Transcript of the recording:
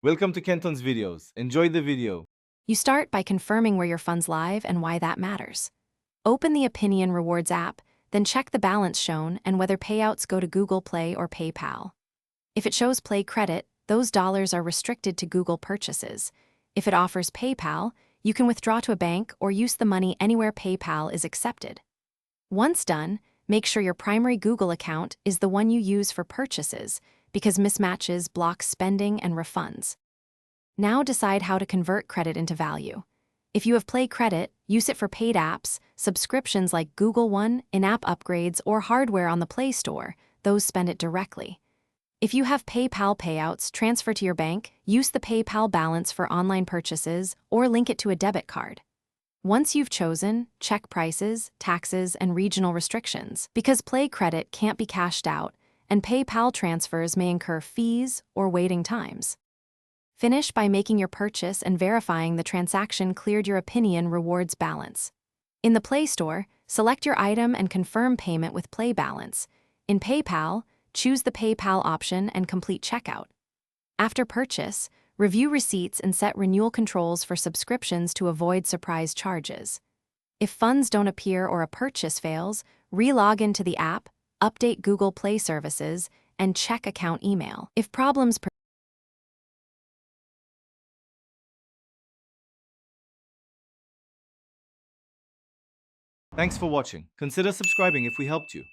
Welcome to Kenton's videos. Enjoy the video. You start by confirming where your funds live and why that matters. Open the Opinion Rewards app, then check the balance shown and whether payouts go to Google Play or PayPal. If it shows Play credit, those dollars are restricted to Google purchases. If it offers PayPal, you can withdraw to a bank or use the money anywhere PayPal is accepted. Once done, make sure your primary Google account is the one you use for purchases, because mismatches block spending and refunds. Now decide how to convert credit into value. If you have Play credit, use it for paid apps, subscriptions like Google One, in-app upgrades, or hardware on the Play Store. Those spend it directly. If you have PayPal payouts, transfer to your bank, use the PayPal balance for online purchases, or link it to a debit card. Once you've chosen, check prices, taxes, and regional restrictions, because Play credit can't be cashed out, and PayPal transfers may incur fees or waiting times. Finish by making your purchase and verifying the transaction cleared your Opinion Rewards balance. In the Play Store, select your item and confirm payment with Play Balance. In PayPal, choose the PayPal option and complete checkout. After purchase, review receipts and set renewal controls for subscriptions to avoid surprise charges. If funds don't appear or a purchase fails, re-log into the app, update Google Play services, and check account email. If problems Thanks for watching. Consider subscribing if we helped you.